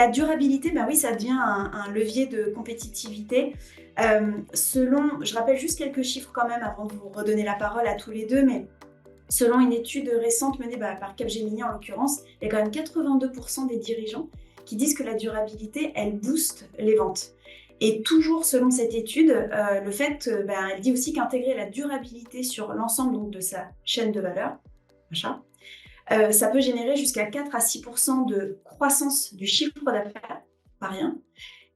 la durabilité, bah oui, ça devient un levier de compétitivité. Je rappelle juste quelques chiffres quand même avant de vous redonner la parole à tous les deux, mais selon une étude récente menée par Capgemini en l'occurrence, il y a quand même 82% des dirigeants qui disent que la durabilité, elle booste les ventes. Et toujours selon cette étude, elle dit aussi qu'intégrer la durabilité sur l'ensemble donc, de sa chaîne de valeur, achat, ça peut générer jusqu'à 4 à 6% de croissance du chiffre d'affaires, pas rien.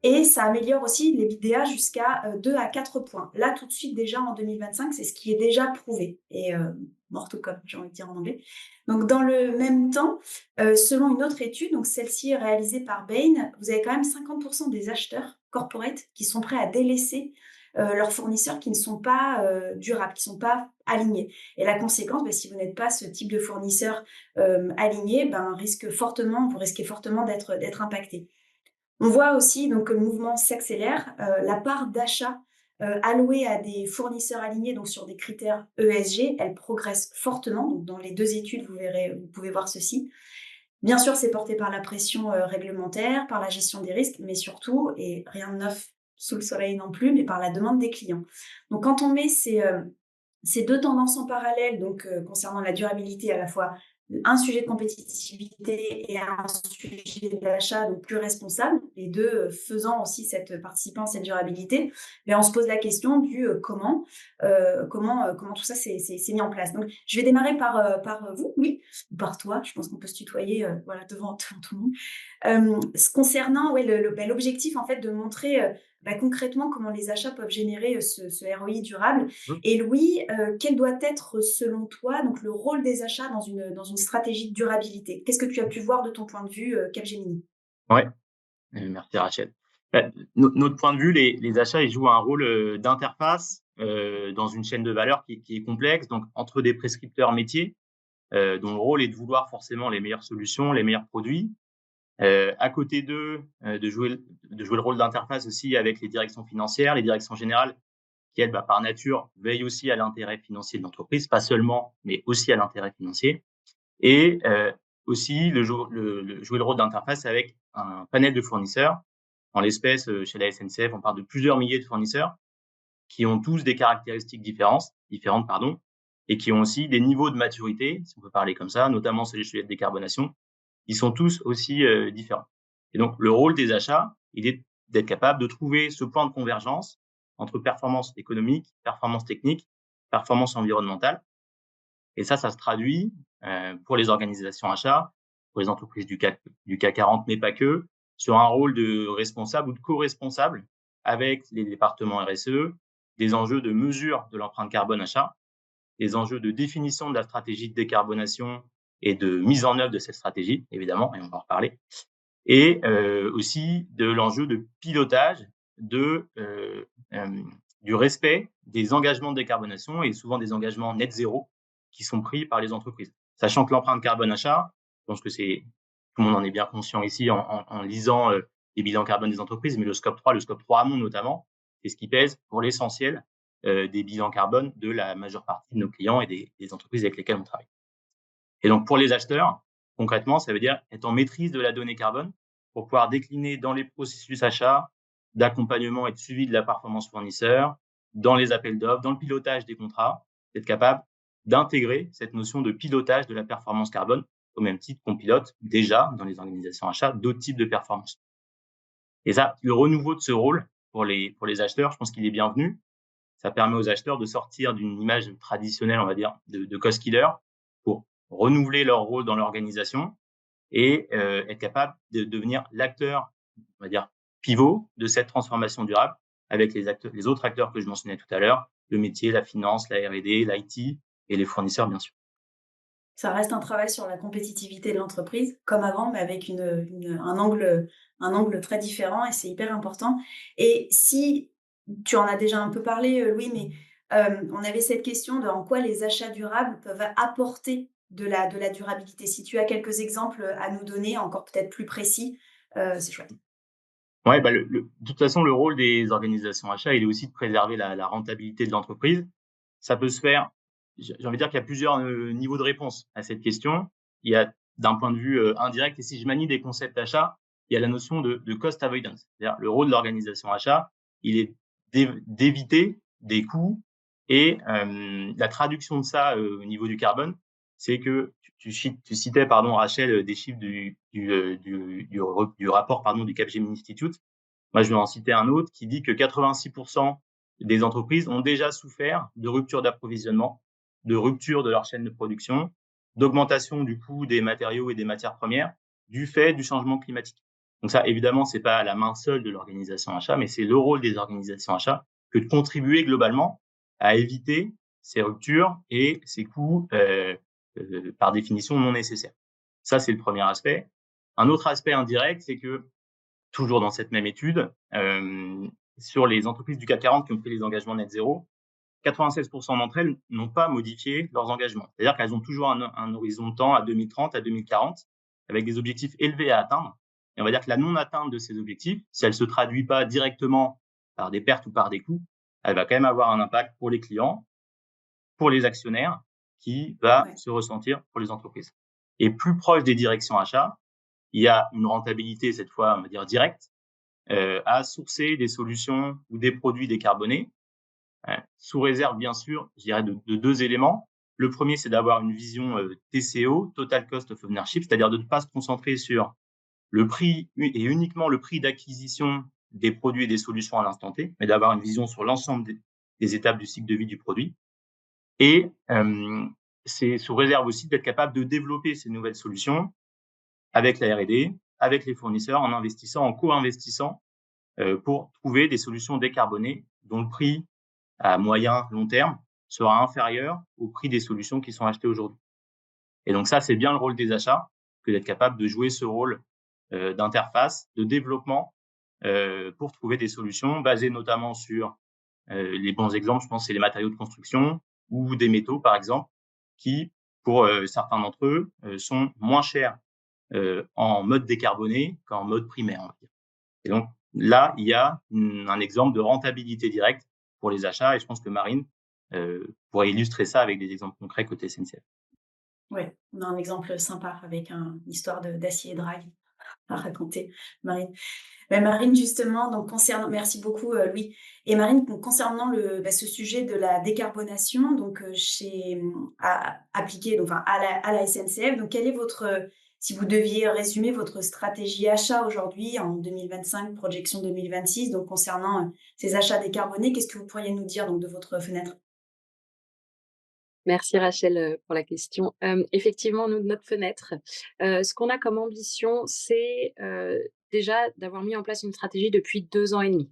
Et ça améliore aussi les l'EBITDA jusqu'à 2 à 4 points. Là, tout de suite, déjà en 2025, c'est ce qui est déjà prouvé. Et more to come, j'ai envie de dire en anglais. Donc, dans le même temps, selon une autre étude, donc celle-ci est réalisée par Bain, vous avez quand même 50% des acheteurs corporate qui sont prêts à délaisser leurs fournisseurs qui ne sont pas durables, qui ne sont pas alignés. Et la conséquence, si vous n'êtes pas ce type de fournisseur aligné, vous risquez fortement d'être impacté. On voit aussi donc, que le mouvement s'accélère. La part d'achat allouée à des fournisseurs alignés donc sur des critères ESG, elle progresse fortement. Donc, dans les deux études, vous pouvez voir ceci. Bien sûr, c'est porté par la pression réglementaire, par la gestion des risques, mais surtout, et rien de neuf sous le soleil non plus, mais par la demande des clients. Donc, quand on met ces deux tendances en parallèle, donc concernant la durabilité à la fois un sujet de compétitivité et un sujet d'achat donc plus responsable, les deux participant à cette durabilité, on se pose la question du comment tout ça s'est mis en place. Donc, je vais démarrer par vous, oui, ou par toi. Je pense qu'on peut se tutoyer, devant tout le monde. Concernant l'objectif en fait de montrer concrètement comment les achats peuvent générer ce ROI durable. Mmh. Et Louis, quel doit être selon toi donc le rôle des achats dans une stratégie de durabilité? Qu'est-ce que tu as pu voir de ton point de vue, Capgemini? Ouais, merci Rachel. Notre point de vue, les achats, ils jouent un rôle d'interface dans une chaîne de valeur qui est complexe, donc entre des prescripteurs métiers, dont le rôle est de vouloir forcément les meilleures solutions, les meilleurs produits. À côté d'eux, de jouer le rôle d'interface aussi avec les directions financières, les directions générales, qui elles, par nature, veillent aussi à l'intérêt financier de l'entreprise, pas seulement, mais aussi à l'intérêt financier. Et aussi jouer le rôle d'interface avec un panel de fournisseurs. En l'espèce, chez la SNCF, on parle de plusieurs milliers de fournisseurs qui ont tous des caractéristiques différentes, et qui ont aussi des niveaux de maturité, si on peut parler comme ça, notamment sur les sujets de décarbonation. Ils sont tous aussi différents. Et donc, le rôle des achats, il est d'être capable de trouver ce point de convergence entre performance économique, performance technique, performance environnementale. Et ça se traduit pour les organisations achats, pour les entreprises du CAC 40, mais pas que, sur un rôle de responsable ou de co-responsable avec les départements RSE, des enjeux de mesure de l'empreinte carbone achat, des enjeux de définition de la stratégie de décarbonation et de mise en œuvre de cette stratégie, évidemment, et on va en reparler, et aussi de l'enjeu de pilotage du respect des engagements de décarbonation et souvent des engagements net zéro qui sont pris par les entreprises. Sachant que l'empreinte carbone achat, je pense que tout le monde en est bien conscient ici en lisant les bilans carbone des entreprises, mais le scope 3 amont notamment, c'est ce qui pèse pour l'essentiel des bilans carbone de la majeure partie de nos clients et des entreprises avec lesquelles on travaille. Et donc, pour les acheteurs, concrètement, ça veut dire être en maîtrise de la donnée carbone pour pouvoir décliner dans les processus achats, d'accompagnement et de suivi de la performance fournisseur, dans les appels d'offres, dans le pilotage des contrats, être capable d'intégrer cette notion de pilotage de la performance carbone au même titre qu'on pilote déjà dans les organisations achats d'autres types de performances. Et ça, le renouveau de ce rôle pour les acheteurs, je pense qu'il est bienvenu. Ça permet aux acheteurs de sortir d'une image traditionnelle, on va dire, de cost killer pour renouveler leur rôle dans l'organisation et être capable de devenir l'acteur, on va dire, pivot de cette transformation durable avec les autres acteurs que je mentionnais tout à l'heure, le métier, la finance, la R&D, l'IT et les fournisseurs, bien sûr. Ça reste un travail sur la compétitivité de l'entreprise, comme avant, mais avec un angle très différent et c'est hyper important. Et si tu en as déjà un peu parlé, Louis, mais on avait cette question de en quoi les achats durables peuvent apporter de la durabilité. Si tu as quelques exemples à nous donner, encore peut-être plus précis, c'est chouette. Ouais, de toute façon, le rôle des organisations achats, il est aussi de préserver la rentabilité de l'entreprise. Ça peut se faire, j'ai envie de dire qu'il y a plusieurs niveaux de réponse à cette question. Il y a d'un point de vue indirect, et si je manie des concepts achats, il y a la notion de cost avoidance. C'est-à-dire le rôle de l'organisation achat, il est d'éviter des coûts et la traduction de ça au niveau du carbone, c'est que tu citais, pardon, Rachel, des chiffres du rapport pardon, du Capgemini Institute. Moi, je vais en citer un autre qui dit que 86% des entreprises ont déjà souffert de rupture d'approvisionnement, de rupture de leur chaîne de production, d'augmentation du coût des matériaux et des matières premières du fait du changement climatique. Donc ça, évidemment, c'est pas la main seule de l'organisation achat, mais c'est le rôle des organisations achats que de contribuer globalement à éviter ces ruptures et ces coûts par définition non nécessaires. Ça, c'est le premier aspect. Un autre aspect indirect, c'est que toujours dans cette même étude, sur les entreprises du CAC 40 qui ont pris les engagements net zéro, 96% d'entre elles n'ont pas modifié leurs engagements. C'est-à-dire qu'elles ont toujours un horizon de temps à 2030, à 2040, avec des objectifs élevés à atteindre. Et on va dire que la non-atteinte de ces objectifs, si elle ne se traduit pas directement par des pertes ou par des coûts, elle va quand même avoir un impact pour les clients, pour les actionnaires, qui va se ressentir pour les entreprises. Et plus proche des directions achats, il y a une rentabilité, cette fois, on va dire directe, à sourcer des solutions ou des produits décarbonés, sous réserve, bien sûr, je dirais, de deux éléments. Le premier, c'est d'avoir une vision TCO, Total Cost of Ownership, c'est-à-dire de ne pas se concentrer sur le prix et uniquement le prix d'acquisition des produits et des solutions à l'instant T, mais d'avoir une vision sur l'ensemble des étapes du cycle de vie du produit. Et c'est sous réserve aussi d'être capable de développer ces nouvelles solutions avec la R&D, avec les fournisseurs, en investissant, en co-investissant pour trouver des solutions décarbonées dont le prix à moyen, long terme sera inférieur au prix des solutions qui sont achetées aujourd'hui. Et donc ça, c'est bien le rôle des achats que d'être capable de jouer ce rôle d'interface, de développement pour trouver des solutions basées notamment sur les bons exemples, je pense, c'est les matériaux de construction ou des métaux, par exemple, qui, pour certains d'entre eux, sont moins chers en mode décarboné qu'en mode primaire, on va dire. Et donc là, il y a un exemple de rentabilité directe pour les achats et je pense que Marine pourrait illustrer ça avec des exemples concrets côté SNCF. Oui, on a un exemple sympa avec une histoire d'acier drague à raconter, Marine. Marine, justement, donc merci beaucoup Louis. Et Marine, donc, concernant ce sujet de la décarbonation, donc appliqué donc, à la SNCF, donc quel est si vous deviez résumer votre stratégie achat aujourd'hui en 2025, projection 2026, donc concernant ces achats décarbonés, qu'est-ce que vous pourriez nous dire donc de votre fenêtre? Merci Rachel pour la question. Effectivement, nous, de notre fenêtre, ce qu'on a comme ambition, c'est déjà d'avoir mis en place une stratégie depuis 2 ans et demi.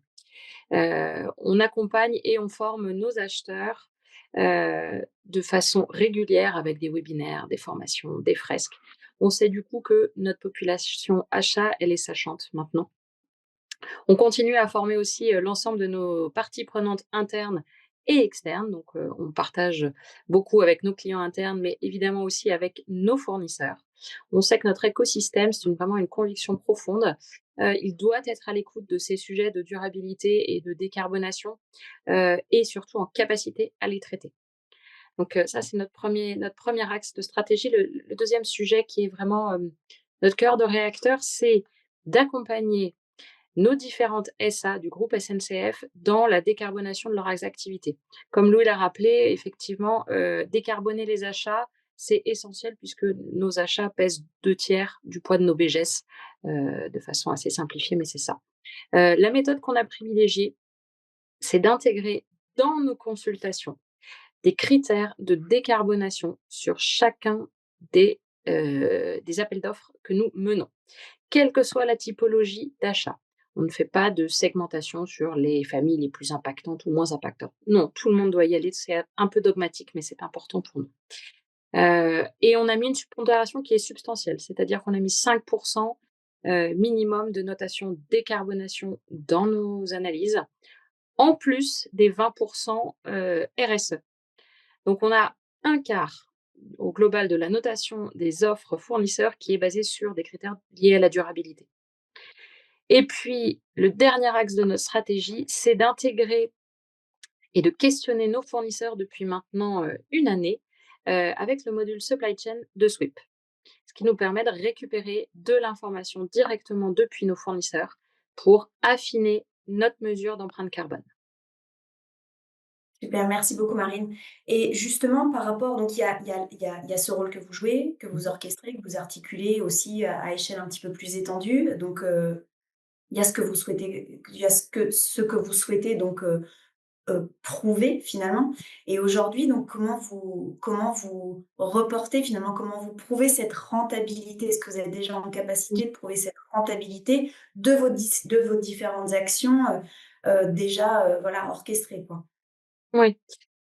On accompagne et on forme nos acheteurs de façon régulière avec des webinaires, des formations, des fresques. On sait du coup que notre population achat, elle est sachante maintenant. On continue à former aussi l'ensemble de nos parties prenantes internes et externes. Donc, on partage beaucoup avec nos clients internes, mais évidemment aussi avec nos fournisseurs. On sait que notre écosystème, c'est vraiment une conviction profonde. Il doit être à l'écoute de ces sujets de durabilité et de décarbonation et surtout en capacité à les traiter. Donc, ça, c'est notre premier axe de stratégie. Le deuxième sujet qui est vraiment notre cœur de réacteur, c'est d'accompagner nos différentes SA du groupe SNCF dans la décarbonation de leurs activités. Comme Louis l'a rappelé, effectivement, décarboner les achats, c'est essentiel puisque nos achats pèsent 2/3 du poids de nos BGS, de façon assez simplifiée, mais c'est ça. La méthode qu'on a privilégiée, c'est d'intégrer dans nos consultations des critères de décarbonation sur chacun des appels d'offres que nous menons, quelle que soit la typologie d'achat. On ne fait pas de segmentation sur les familles les plus impactantes ou moins impactantes. Non, tout le monde doit y aller. C'est un peu dogmatique, mais c'est important pour nous. Et on a mis une pondération qui est substantielle, c'est-à-dire qu'on a mis 5% minimum de notation décarbonation dans nos analyses, en plus des 20% RSE. Donc on a un quart au global de la notation des offres fournisseurs qui est basée sur des critères liés à la durabilité. Et puis, le dernier axe de notre stratégie, c'est d'intégrer et de questionner nos fournisseurs depuis maintenant une année avec le module supply chain de Sweep. ce qui nous permet de récupérer de l'information directement depuis nos fournisseurs pour affiner notre mesure d'empreinte carbone. Super, merci beaucoup Marine. Et justement, par rapport, donc il y a ce rôle que vous jouez, que vous orchestrez, que vous articulez aussi à échelle un petit peu plus étendue. Donc, il y a ce que vous souhaitez, il y a ce que vous souhaitez donc prouver finalement. Et aujourd'hui, donc comment vous reportez finalement, comment vous prouvez cette rentabilité? Est-ce que vous êtes déjà en capacité de prouver cette rentabilité de vos différentes actions déjà voilà, orchestrées, quoi? Oui.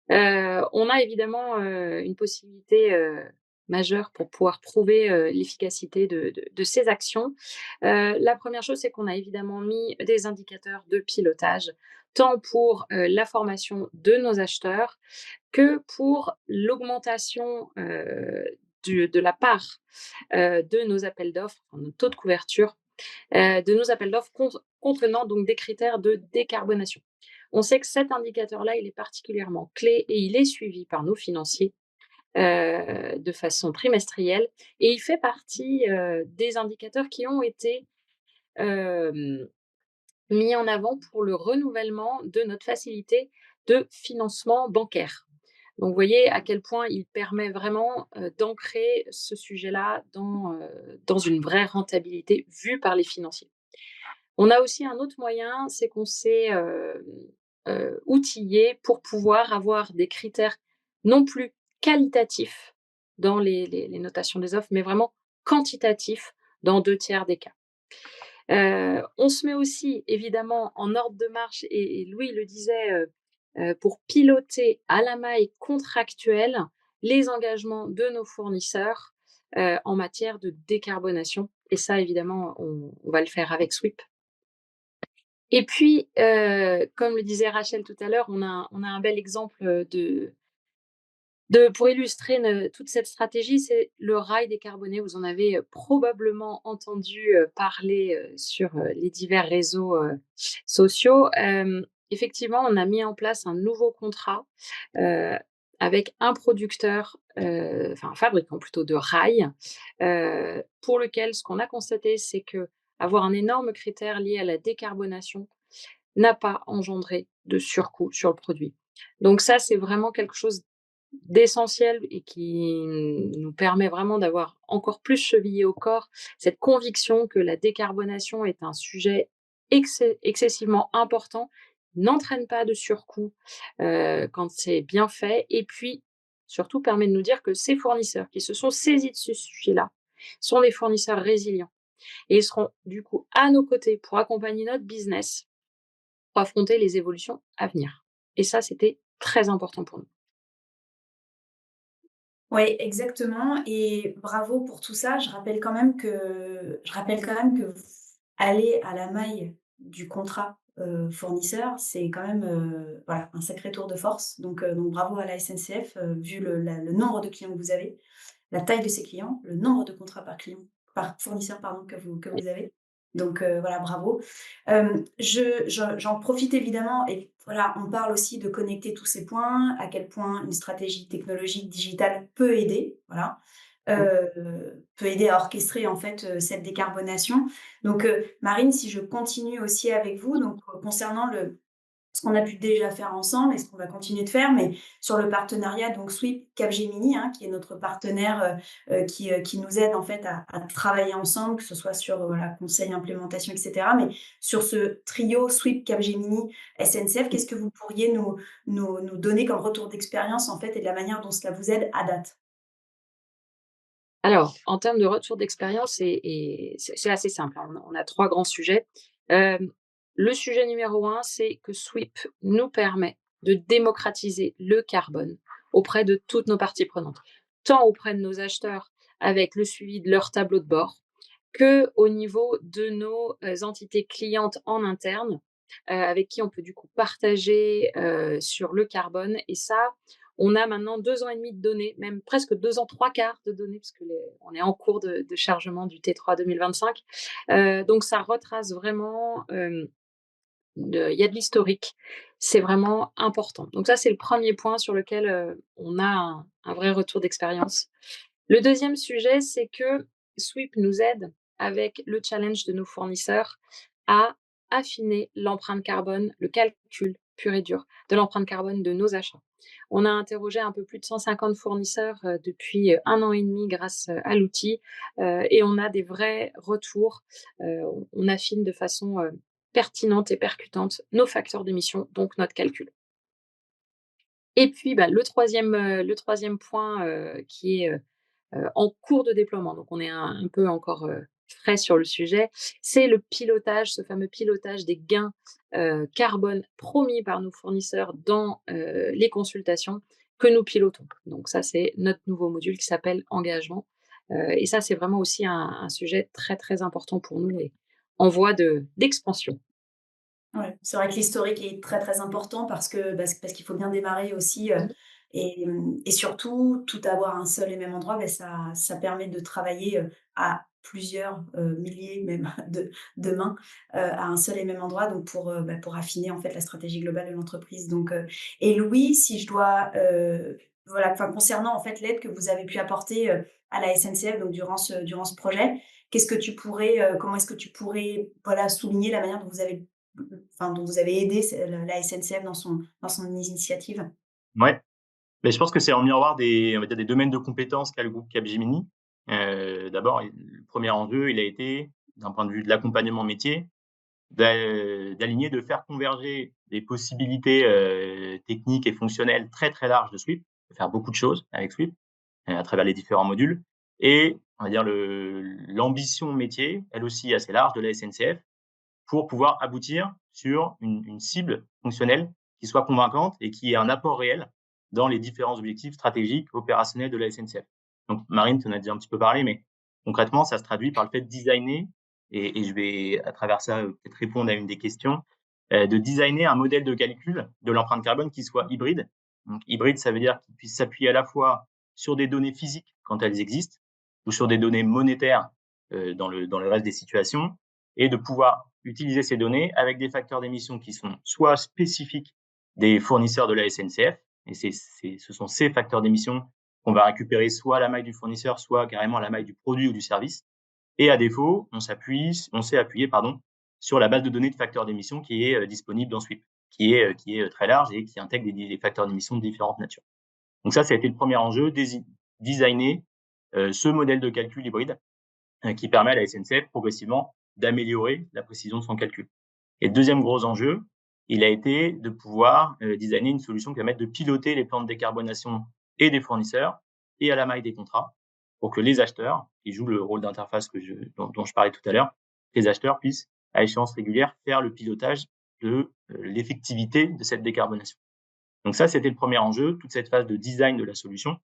On a évidemment, une possibilité, majeure pour pouvoir prouver, l'efficacité de ces actions. La première chose, c'est qu'on a évidemment mis des indicateurs de pilotage, tant pour, la formation de nos acheteurs que pour l'augmentation, de la part, de nos appels d'offres, enfin nos taux de couverture, de nos appels d'offres contenant donc des critères de décarbonation. On sait que cet indicateur-là, il est particulièrement clé et il est suivi par nos financiers de façon trimestrielle et il fait partie des indicateurs qui ont été euh, mis en avant pour le renouvellement de notre facilité de financement bancaire. Donc, vous voyez à quel point il permet vraiment d'ancrer ce sujet-là dans une vraie rentabilité vue par les financiers. On a aussi un autre moyen, c'est qu'on s'est, outillé pour pouvoir avoir des critères non plus qualitatifs dans les notations des offres, mais vraiment quantitatifs dans 2 tiers des cas. On se met aussi évidemment en ordre de marche et Louis le disait, pour piloter à la maille contractuelle les engagements de nos fournisseurs, en matière de décarbonation et ça évidemment on va le faire avec Sweep. Et puis, comme le disait Rachel tout à l'heure, on a un bel exemple, pour illustrer toute cette stratégie, c'est le rail décarboné. Vous en avez probablement entendu parler sur les divers réseaux sociaux. Effectivement, on a mis en place un nouveau contrat euh, avec un producteur, enfin un fabricant plutôt de rails, pour lequel ce qu'on a constaté, c'est que avoir un énorme critère lié à la décarbonation n'a pas engendré de surcoût sur le produit. Donc ça, c'est vraiment quelque chose d'essentiel et qui nous permet vraiment d'avoir encore plus chevillé au corps cette conviction que la décarbonation est un sujet excessivement important, n'entraîne pas de surcoût quand c'est bien fait, et puis surtout permet de nous dire que ces fournisseurs qui se sont saisis de ce sujet-là sont des fournisseurs résilients et ils seront du coup à nos côtés pour accompagner notre business pour affronter les évolutions à venir. Et ça, c'était très important pour nous. Oui, exactement et bravo pour tout ça. Je rappelle quand même que aller à la maille du contrat, fournisseur, c'est quand même, voilà, un sacré tour de force. Donc bravo à la SNCF, vu le nombre de clients que vous avez, la taille de ces clients, le nombre de contrats par fournisseur pardon, que vous avez. Donc voilà, bravo. J'en profite évidemment et voilà, on parle aussi de connecter tous ces points, à quel point une stratégie technologique digitale peut aider, voilà, peut aider à orchestrer en fait, cette décarbonation. Donc Marine, si je continue aussi avec vous, donc concernant ce qu'on a pu déjà faire ensemble et ce qu'on va continuer de faire, mais sur le partenariat, donc Sweep Capgemini, hein, qui est notre partenaire, qui nous aide en fait à travailler ensemble, que ce soit sur voilà, conseil, implémentation, etc. Mais sur ce trio Sweep Capgemini SNCF, qu'est-ce que vous pourriez nous donner comme retour d'expérience en fait et de la manière dont cela vous aide à date? Alors, en termes de retour d'expérience, c'est assez simple, hein. On a 3 grands sujets. Le sujet numéro 1, c'est que Sweep nous permet de démocratiser le carbone auprès de toutes nos parties prenantes, tant auprès de nos acheteurs avec le suivi de leur tableau de bord, qu'au niveau de nos entités clientes en interne, avec qui on peut du coup partager sur le carbone. Et ça, on a maintenant 2 ans et demi de données, même presque 2 ans, 3/4 de données, parce que on est en cours de chargement du T3 2025. Donc ça retrace vraiment, il y a de l'historique. C'est vraiment important. Donc ça, c'est le premier point sur lequel on a un vrai retour d'expérience. Le deuxième sujet, c'est que Sweep nous aide avec le challenge de nos fournisseurs à affiner l'empreinte carbone, le calcul pur et dur de l'empreinte carbone de nos achats. On a interrogé un peu plus de 150 fournisseurs depuis 1 an et demi grâce à l'outil et on a des vrais retours. On affine de façon pertinente et percutante nos facteurs d'émission, donc notre calcul. Et puis, le troisième point qui est en cours de déploiement, donc on est un peu encore frais sur le sujet, c'est le pilotage, ce fameux pilotage des gains carbone promis par nos fournisseurs dans les consultations que nous pilotons. Donc ça, c'est notre nouveau module qui s'appelle engagement. Et ça, c'est vraiment aussi un sujet très, très important pour nous et en voie d'expansion. Ouais, c'est vrai que l'historique est très, très important parce qu'il faut bien démarrer aussi, Mmh. et surtout, tout avoir à un seul et même endroit, ça permet de travailler, à plusieurs, milliers même de mains, à un seul et même endroit donc pour affiner en fait la stratégie globale de l'entreprise et Louis, si je dois, voilà, enfin concernant en fait l'aide que vous avez pu apporter, à la SNCF donc durant ce projet, comment est-ce que tu pourrais, voilà, souligner la manière dont vous avez dont vous avez aidé la SNCF dans son initiative. Ouais, mais je pense que c'est en miroir des, on va dire, des domaines de compétences qu'a le groupe Capgemini. D'abord, le premier enjeu, il a été, d'un point de vue de l'accompagnement métier, d'aligner, de faire converger des possibilités techniques et fonctionnelles très, très larges de Sweep, de faire beaucoup de choses avec Sweep, à travers les différents modules et on va dire l'ambition métier, elle aussi assez large de la SNCF, pour pouvoir aboutir sur une cible fonctionnelle qui soit convaincante et qui ait un apport réel dans les différents objectifs stratégiques, opérationnels de la SNCF. Donc Marine, tu en as déjà un petit peu parlé, mais concrètement, ça se traduit par le fait de designer et je vais à travers ça, peut-être répondre à une des questions, de designer un modèle de calcul de l'empreinte carbone qui soit hybride. Donc hybride, ça veut dire qu'il puisse s'appuyer à la fois sur des données physiques quand elles existent ou sur des données monétaires, dans le reste des situations et de pouvoir utiliser ces données avec des facteurs d'émission qui sont soit spécifiques des fournisseurs de la SNCF, et ce sont ces facteurs d'émission qu'on va récupérer soit à la maille du fournisseur, soit carrément à la maille du produit ou du service. Et à défaut, on s'est appuyé, pardon, sur la base de données de facteurs d'émission qui est disponible dans Sweep, qui est très large et qui intègre des facteurs d'émission de différentes natures. Donc ça a été le premier enjeu, designer ce modèle de calcul hybride qui permet à la SNCF progressivement d'améliorer la précision de son calcul. Et le deuxième gros enjeu, il a été de pouvoir designer une solution qui permette de piloter les plans de décarbonation et des fournisseurs et à la maille des contrats pour que les acheteurs, qui jouent le rôle d'interface dont je parlais tout à l'heure, les acheteurs puissent, à échéance régulière, faire le pilotage de l'effectivité de cette décarbonation. Donc ça, c'était le premier enjeu, toute cette phase de design de la solution.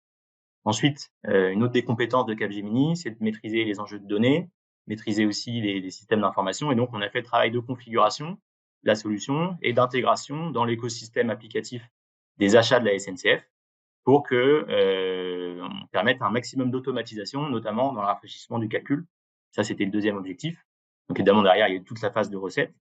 Ensuite, une autre des compétences de Capgemini, c'est de maîtriser les enjeux de données, maîtriser aussi les systèmes d'information et donc on a fait le travail de configuration de la solution et d'intégration dans l'écosystème applicatif des achats de la SNCF pour que, on permette un maximum d'automatisation, notamment dans le rafraîchissement du calcul. Ça, c'était le deuxième objectif. Donc évidemment, derrière, il y a eu toute la phase de recette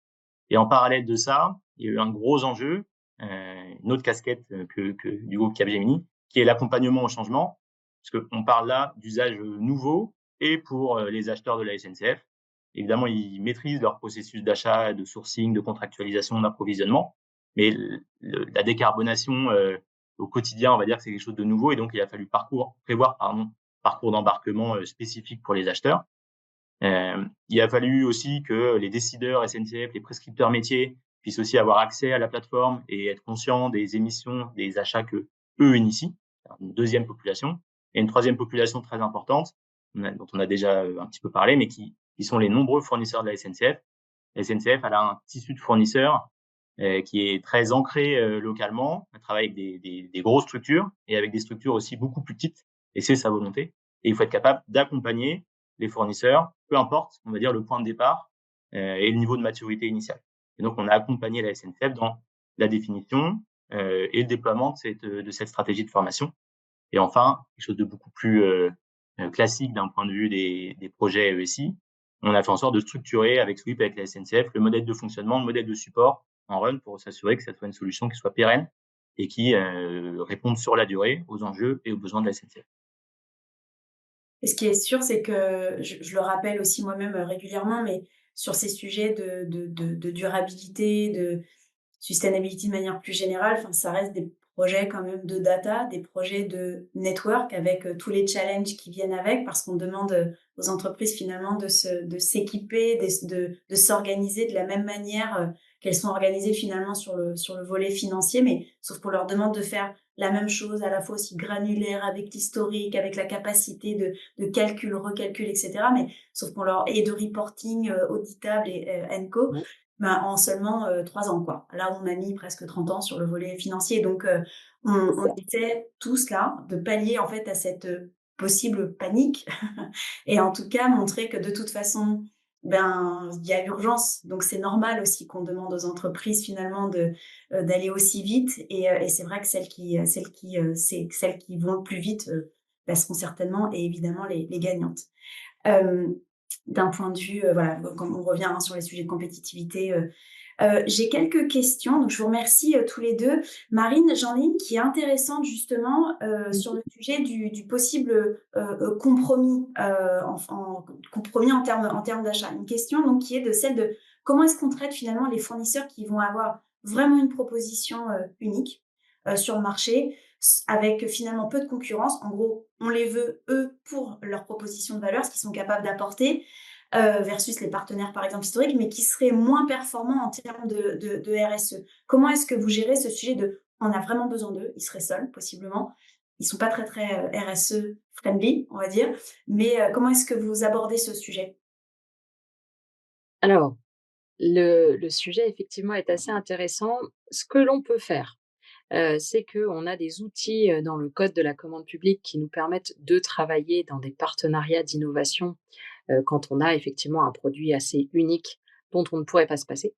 et en parallèle de ça, il y a eu un gros enjeu, une autre casquette, que du groupe Capgemini, qui est l'accompagnement au changement. Parce qu'on parle là d'usages nouveaux et pour les acheteurs de la SNCF. Évidemment, ils maîtrisent leur processus d'achat, de sourcing, de contractualisation, d'approvisionnement. Mais la décarbonation au quotidien, on va dire que c'est quelque chose de nouveau. Et donc, il a fallu prévoir parcours d'embarquement spécifique pour les acheteurs. Il a fallu aussi que les décideurs SNCF, les prescripteurs métiers puissent aussi avoir accès à la plateforme et être conscients des émissions, des achats que eux initient. Une deuxième population et une troisième population très importante, dont on a déjà un petit peu parlé, mais qui sont les nombreux fournisseurs de la SNCF. La SNCF, elle a un tissu de fournisseurs qui est très ancré localement. Elle travaille avec des grosses structures et avec des structures aussi beaucoup plus petites, et c'est sa volonté. Et il faut être capable d'accompagner les fournisseurs, peu importe, on va dire, le point de départ et le niveau de maturité initial. Et donc, on a accompagné la SNCF dans la définition et le déploiement de cette stratégie de formation. Et enfin, quelque chose de beaucoup plus classique d'un point de vue des projets ESI, on a fait en sorte de structurer avec Sweep, avec la SNCF, le modèle de fonctionnement, le modèle de support en run pour s'assurer que ça soit une solution qui soit pérenne et qui réponde sur la durée aux enjeux et aux besoins de la SNCF. Et ce qui est sûr, c'est que je le rappelle aussi moi-même, régulièrement, mais sur ces sujets de durabilité, de sustainability de manière plus générale, enfin, ça reste des projets quand même de data, des projets de network avec, tous les challenges qui viennent avec parce qu'on demande, aux entreprises finalement de s'équiper, de s'organiser de la même manière, qu'elles sont organisées finalement sur le volet financier, mais sauf qu'on leur demande de faire la même chose, à la fois aussi granulaire avec l'historique, avec la capacité de calcul, recalcul et cetera, mais sauf qu'on leur et de reporting, auditable et and co. Mmh. Ben, en seulement, 3 ans, quoi. Là où on a mis presque 30 ans sur le volet financier. Donc, on essaie tous là de pallier en fait à cette, possible panique et en tout cas montrer que de toute façon, ben, il y a urgence. Donc c'est normal aussi qu'on demande aux entreprises finalement d'aller aussi vite et c'est vrai que celles qui vont le plus vite, bah, seront certainement et évidemment les gagnantes. Hem, D'un point de vue, voilà, comme on revient, hein, sur les sujets de compétitivité, j'ai quelques questions, donc je vous remercie, tous les 2. Marine, j'en ai une qui est intéressante justement, sur Mmh. le sujet du possible, compromis, compromis en termes d'achat. Une question donc qui est de celle de comment est-ce qu'on traite finalement les fournisseurs qui vont avoir vraiment une proposition, unique, sur le marché, avec finalement peu de concurrence. En gros, on les veut eux pour leur proposition de valeur, ce qu'ils sont capables d'apporter, versus les partenaires, par exemple, historiques, mais qui seraient moins performants en termes de RSE. Comment est-ce que vous gérez ce sujet de on a vraiment besoin d'eux, ils seraient seuls, possiblement. Ils sont pas très, très RSE friendly, on va dire. Mais comment est-ce que vous abordez ce sujet? Alors, le sujet effectivement est assez intéressant. Ce que l'on peut faire, c'est qu'on a des outils, dans le code de la commande publique qui nous permettent de travailler dans des partenariats d'innovation, quand on a effectivement un produit assez unique dont on ne pourrait pas se passer.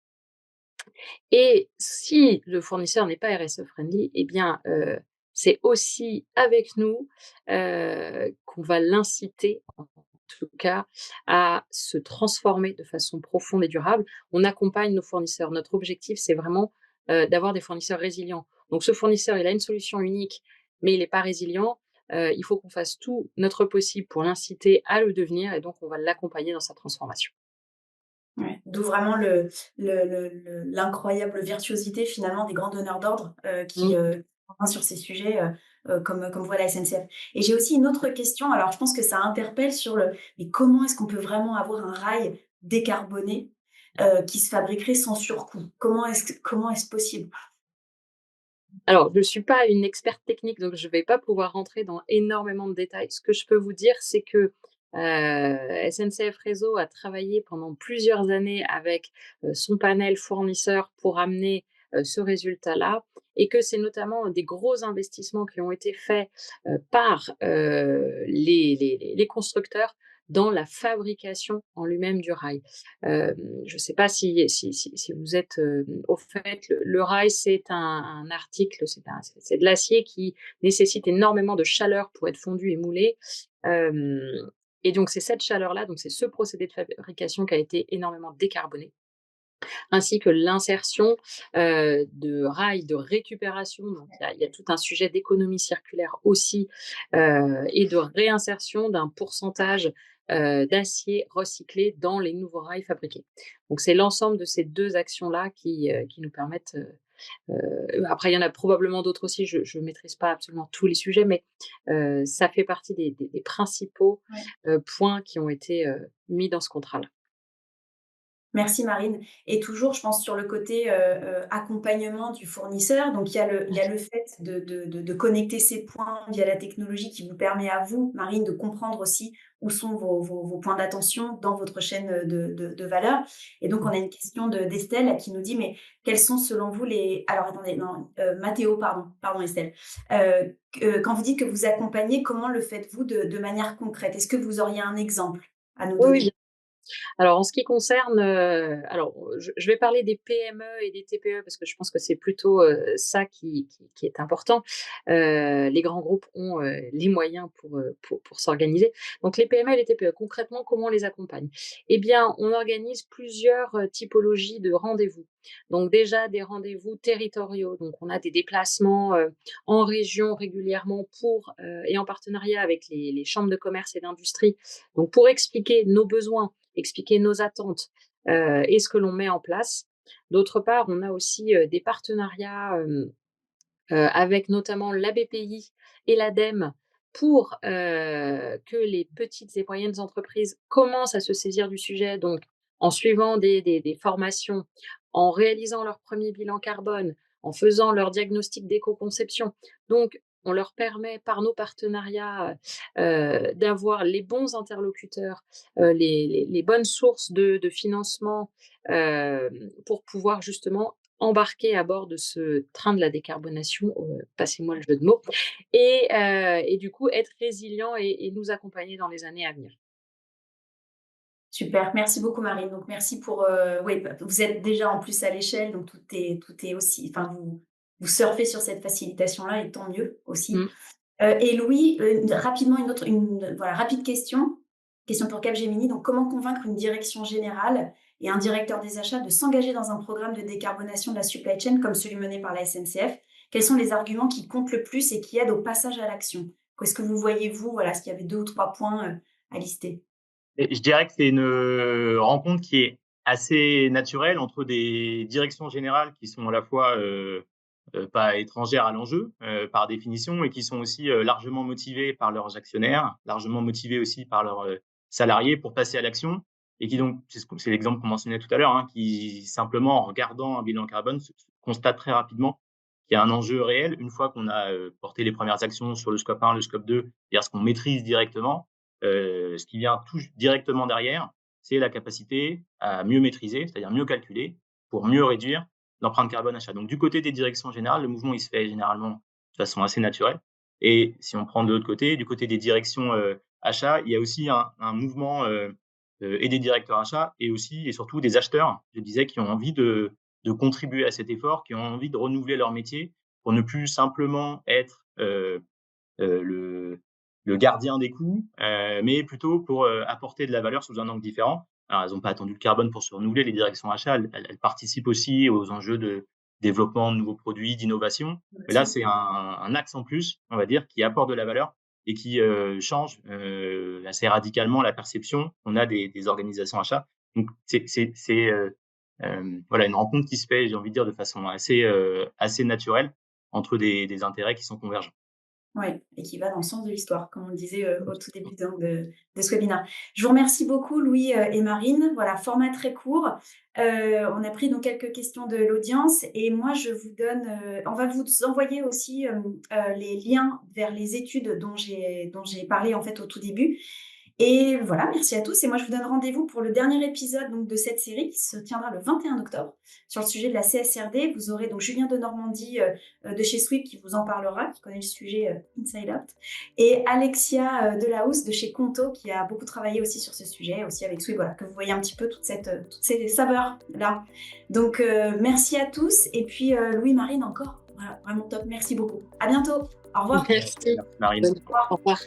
Et si le fournisseur n'est pas RSE friendly, eh bien, c'est aussi avec nous, qu'on va l'inciter, en tout cas, à se transformer de façon profonde et durable. On accompagne nos fournisseurs. Notre objectif, c'est vraiment, d'avoir des fournisseurs résilients. Donc ce fournisseur, il a une solution unique, mais il n'est pas résilient. Il faut qu'on fasse tout notre possible pour l'inciter à le devenir et donc on va l'accompagner dans sa transformation. Ouais, d'où vraiment l'incroyable virtuosité finalement des grands donneurs d'ordre, qui, Mmh. sur ces sujets, comme voit la SNCF. Et j'ai aussi une autre question, alors je pense que ça interpelle sur mais comment est-ce qu'on peut vraiment avoir un rail décarboné, qui se fabriquerait sans surcoût? Comment est-ce possible? Alors, je ne suis pas une experte technique, donc je ne vais pas pouvoir rentrer dans énormément de détails. Ce que je peux vous dire, c'est que, SNCF Réseau a travaillé pendant plusieurs années avec, son panel fournisseur pour amener, ce résultat-là et que c'est notamment des gros investissements qui ont été faits, par, les constructeurs dans la fabrication en lui-même du rail. Hem, je ne sais pas si vous êtes, au fait, le rail, c'est un article, c'est de l'acier qui nécessite énormément de chaleur pour être fondu et moulé. Hem et donc c'est cette chaleur-là, donc c'est ce procédé de fabrication qui a été énormément décarboné, ainsi que l'insertion, de rails de récupération. Donc il y a tout un sujet d'économie circulaire aussi, et de réinsertion d'un pourcentage, d'acier recyclé dans les nouveaux rails fabriqués. Donc c'est l'ensemble de ces 2 actions-là qui nous permettent, après il y en a probablement d'autres aussi, je maîtrise pas absolument tous les sujets, mais ça fait partie des principaux, Ouais. points qui ont été, mis dans ce contrat-là. Merci Marine. Et toujours, je pense sur le côté, accompagnement du fournisseur. Donc il y a le fait de connecter ces points via la technologie qui vous permet à vous, Marine, de comprendre aussi où sont vos points d'attention dans votre chaîne, de valeur. Et donc on a une question d'Estelle qui nous dit: «Mais quels sont selon vous les» alors attendez, non, Mathéo, pardon Estelle. Quand vous dites que vous accompagnez, comment le faites-vous de manière concrète? Est-ce que vous auriez un exemple à nous Oui, oui. donner? Alors en ce qui concerne, alors je vais parler des PME et des TPE parce que je pense que c'est plutôt, ça qui est important. Les grands groupes ont, les moyens pour s'organiser. Donc les PME et les TPE, concrètement, comment on les accompagne? Eh bien, on organise plusieurs, typologies de rendez-vous. Donc déjà des rendez-vous territoriaux, donc on a des déplacements en région régulièrement et en partenariat avec les chambres de commerce et d'industrie, donc pour expliquer nos besoins, expliquer nos attentes et ce que l'on met en place. D'autre part, on a aussi des partenariats avec notamment la BPI et l'ADEME pour que les petites et moyennes entreprises commencent à se saisir du sujet, donc en suivant des formations, en réalisant leur premier bilan carbone, en faisant leur diagnostic d'éco-conception. Donc, on leur permet par nos partenariats d'avoir les bons interlocuteurs, les bonnes sources de financement pour pouvoir justement embarquer à bord de ce train de la décarbonation, passez-moi le jeu de mots, et du coup être résilient et nous accompagner dans les années à venir. Super, merci beaucoup Marine. Donc merci pour oui, vous êtes déjà en plus à l'échelle, donc tout est aussi, enfin vous surfez sur cette facilitation-là et tant mieux aussi. Mmh. Et Louis, rapidement voilà, rapide question pour Capgemini. Donc comment convaincre une direction générale et un directeur des achats de s'engager dans un programme de décarbonation de la supply chain comme celui mené par la SNCF? Quels sont les arguments qui comptent le plus et qui aident au passage à l'action? Qu'est-ce que vous voyez, vous, voilà, s'il y avait 2 ou 3 points à lister? Et je dirais que c'est une rencontre qui est assez naturelle entre des directions générales qui sont à la fois pas étrangères à l'enjeu par définition et qui sont aussi largement motivées par leurs actionnaires, largement motivées aussi par leurs salariés pour passer à l'action et qui donc, c'est l'exemple qu'on mentionnait tout à l'heure, hein, qui simplement en regardant un bilan carbone constate très rapidement qu'il y a un enjeu réel une fois qu'on a porté les premières actions sur le scope 1, le scope 2, c'est-à-dire ce qu'on maîtrise directement. Ce qui vient tout directement derrière, c'est la capacité à mieux maîtriser, c'est-à-dire mieux calculer pour mieux réduire l'empreinte carbone achat. Donc du côté des directions générales, le mouvement il se fait généralement de façon assez naturelle. Et si on prend de l'autre côté, du côté des directions achats, il y a aussi un mouvement et des directeurs achats et aussi et surtout des acheteurs, je disais, qui ont envie de contribuer à cet effort, qui ont envie de renouveler leur métier pour ne plus simplement être le gardien des coûts, mais plutôt pour apporter de la valeur sous un angle différent. Alors, elles n'ont pas attendu le carbone pour se renouveler. Les directions achats, elles participent aussi aux enjeux de développement de nouveaux produits, d'innovation. Mais là, c'est un axe en plus, on va dire, qui apporte de la valeur et qui change assez radicalement la perception qu'on a des organisations achats. Donc, c'est voilà, une rencontre qui se fait, j'ai envie de dire, de façon assez naturelle entre des intérêts qui sont convergents. Oui, et qui va dans le sens de l'histoire, comme on le disait au tout début de ce webinaire. Je vous remercie beaucoup, Louis et Marine. Voilà, format très court. On a pris donc quelques questions de l'audience et moi, je vous donne, on va vous envoyer aussi les liens vers les études dont j'ai parlé en fait au tout début. Et voilà, merci à tous. Et moi, je vous donne rendez-vous pour le dernier épisode donc, de cette série qui se tiendra le 21 octobre sur le sujet de la CSRD. Vous aurez donc Julien de Normandie de chez Sweep qui vous en parlera, qui connaît le sujet Inside Out, et Alexia Delahousse de chez Conto qui a beaucoup travaillé aussi sur ce sujet, aussi avec Sweep, voilà, que vous voyez un petit peu toutes ces saveurs-là. Donc, merci à tous. Et puis, Louis-Marine encore, voilà, vraiment top. Merci beaucoup. À bientôt. Au revoir. Merci. Marine. Au revoir.